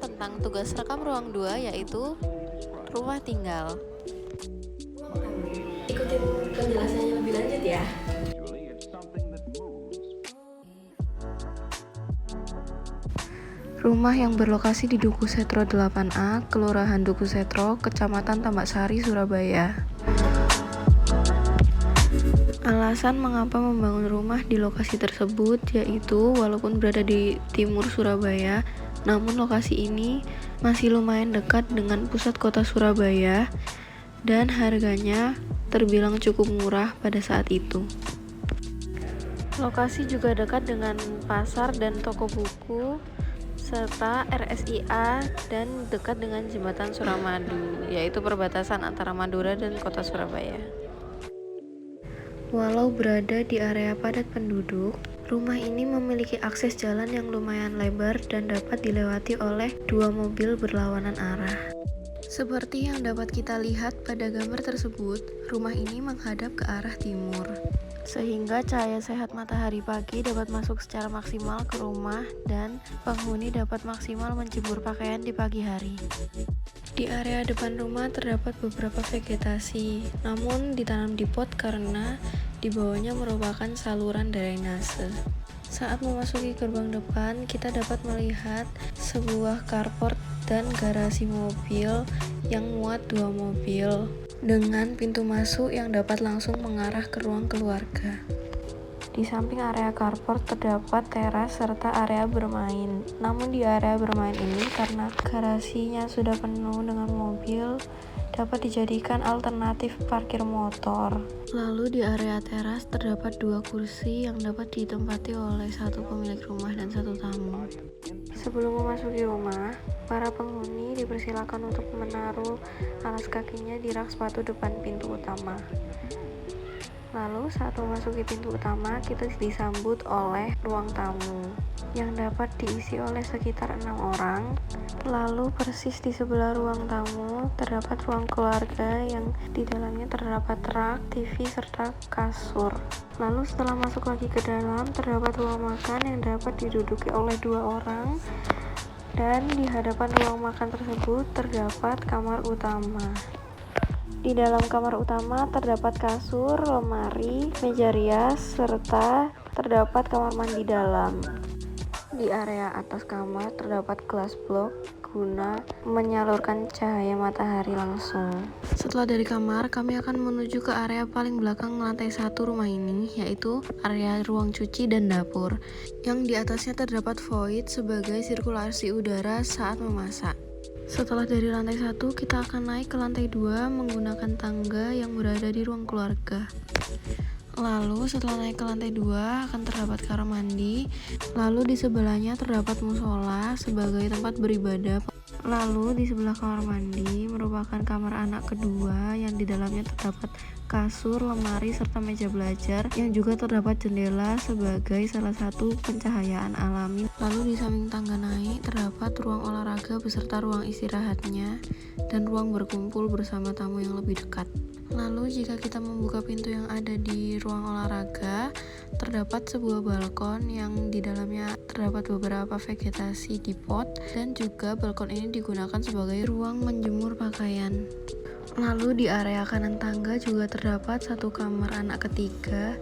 tentang tugas rekam ruang 2 yaitu rumah tinggal. Ikutin penjelasannya lebih lanjut ya. Rumah yang berlokasi di Duku Setro 8A, Kelurahan Duku Setro, Kecamatan Tambak Sari, Surabaya. Alasan mengapa membangun rumah di lokasi tersebut yaitu walaupun berada di timur Surabaya, namun lokasi ini masih lumayan dekat dengan pusat kota Surabaya dan harganya terbilang cukup murah pada saat itu. Lokasi juga dekat dengan pasar dan toko buku serta RSIA dan dekat dengan jembatan Suramadu, yaitu perbatasan antara Madura dan kota Surabaya. Walau berada di area padat penduduk, rumah ini memiliki akses jalan yang lumayan lebar dan dapat dilewati oleh dua mobil berlawanan arah. Seperti yang dapat kita lihat pada gambar tersebut, rumah ini menghadap ke arah timur, sehingga cahaya sehat matahari pagi dapat masuk secara maksimal ke rumah dan penghuni dapat maksimal menjemur pakaian di pagi hari. Di area depan rumah terdapat beberapa vegetasi, namun ditanam di pot karena di bawahnya merupakan saluran drainase. Saat memasuki gerbang depan, kita dapat melihat sebuah carport dan garasi mobil yang muat dua mobil dengan pintu masuk yang dapat langsung mengarah ke ruang keluarga. Di samping area carport terdapat teras serta area bermain. Namun di area bermain ini karena garasinya sudah penuh dengan mobil, dapat dijadikan alternatif parkir motor. Lalu di area teras terdapat dua kursi yang dapat ditempati oleh satu pemilik rumah dan satu tamu. Sebelum memasuki rumah, para penghuni dipersilakan untuk menaruh alas kakinya di rak sepatu depan pintu utama. Lalu saat memasuki pintu utama, kita disambut oleh ruang tamu yang dapat diisi oleh sekitar 6 orang. Lalu persis di sebelah ruang tamu terdapat ruang keluarga yang di dalamnya terdapat rak, TV, serta kasur. Lalu setelah masuk lagi ke dalam, terdapat ruang makan yang dapat diduduki oleh 2 orang. Dan di hadapan ruang makan tersebut terdapat kamar utama. Di dalam kamar utama terdapat kasur, lemari, meja rias, serta terdapat kamar mandi dalam. Di area atas kamar terdapat glass block guna menyalurkan cahaya matahari langsung. Setelah dari kamar, kami akan menuju ke area paling belakang lantai 1 rumah ini, yaitu area ruang cuci dan dapur, yang di atasnya terdapat void sebagai sirkulasi udara saat memasak. Setelah dari lantai 1, kita akan naik ke lantai 2 menggunakan tangga yang berada di ruang keluarga. Lalu setelah naik ke lantai 2 akan terdapat kamar mandi, lalu di sebelahnya terdapat musola sebagai tempat beribadah. Lalu di sebelah kamar mandi merupakan kamar anak kedua yang di dalamnya terdapat kasur, lemari, serta meja belajar yang juga terdapat jendela sebagai salah satu pencahayaan alami. Lalu di samping tangga naik terdapat ruang olahraga beserta ruang istirahatnya dan ruang berkumpul bersama tamu yang lebih dekat. Lalu jika kita membuka pintu yang ada di ruang olahraga, terdapat sebuah balkon yang di dalamnya terdapat beberapa vegetasi di pot dan juga balkon ini digunakan sebagai ruang menjemur pakaian. Lalu di area kanan tangga juga terdapat satu kamar anak ketiga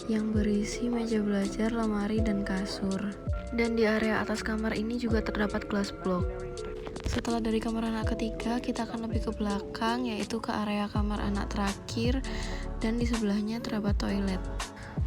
yang berisi meja belajar, lemari, dan kasur. Dan di area atas kamar ini juga terdapat glass block. Setelah dari kamar anak ketiga, kita akan lebih ke belakang, yaitu ke area kamar anak terakhir, dan di sebelahnya terdapat toilet.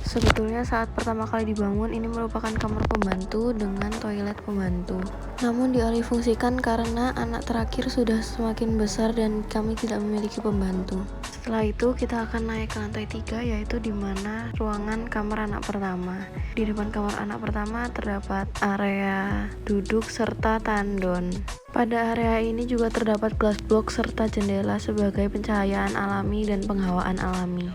Sebetulnya saat pertama kali dibangun, ini merupakan kamar pembantu dengan toilet pembantu. Namun dialihfungsikan karena anak terakhir sudah semakin besar dan kami tidak memiliki pembantu. Setelah itu kita akan naik ke lantai 3, yaitu di mana ruangan kamar anak pertama. Di depan kamar anak pertama terdapat area duduk serta tandon. Pada area ini juga terdapat glass block serta jendela sebagai pencahayaan alami dan penghawaan alami.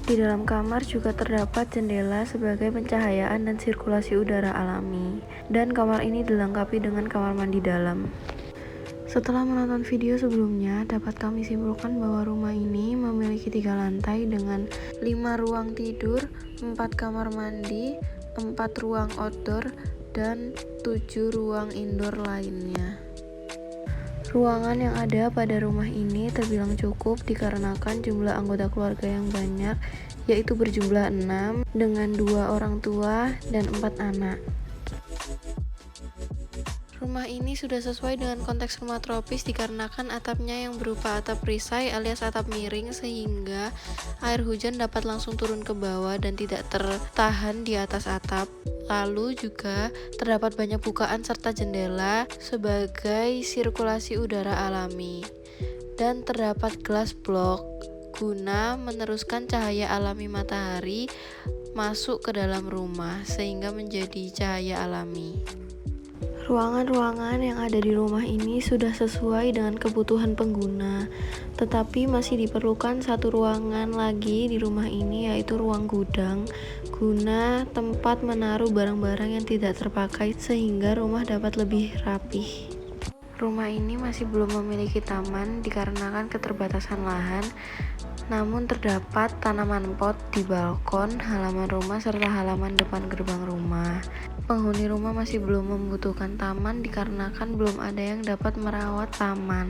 Di dalam kamar juga terdapat jendela sebagai pencahayaan dan sirkulasi udara alami. Dan kamar ini dilengkapi dengan kamar mandi dalam. Setelah menonton video sebelumnya, dapat kami simpulkan bahwa rumah ini memiliki 3 lantai dengan 5 ruang tidur, 4 kamar mandi, 4 ruang outdoor, dan 7 ruang indoor lainnya. Ruangan yang ada pada rumah ini terbilang cukup dikarenakan jumlah anggota keluarga yang banyak, yaitu berjumlah 6 dengan 2 orang tua dan 4 anak. Rumah ini sudah sesuai dengan konteks rumah tropis dikarenakan atapnya yang berupa atap perisai alias atap miring sehingga air hujan dapat langsung turun ke bawah dan tidak tertahan di atas atap. Lalu juga terdapat banyak bukaan serta jendela sebagai sirkulasi udara alami. Dan terdapat gelas blok guna meneruskan cahaya alami matahari masuk ke dalam rumah sehingga menjadi cahaya alami. Ruangan-ruangan yang ada di rumah ini sudah sesuai dengan kebutuhan pengguna, tetapi masih diperlukan satu ruangan lagi di rumah ini, yaitu ruang gudang, guna tempat menaruh barang-barang yang tidak terpakai sehingga rumah dapat lebih rapih. Rumah ini masih belum memiliki taman dikarenakan keterbatasan lahan, namun terdapat tanaman pot di balkon, halaman rumah, serta halaman depan gerbang rumah. Penghuni rumah masih belum membutuhkan taman dikarenakan belum ada yang dapat merawat taman.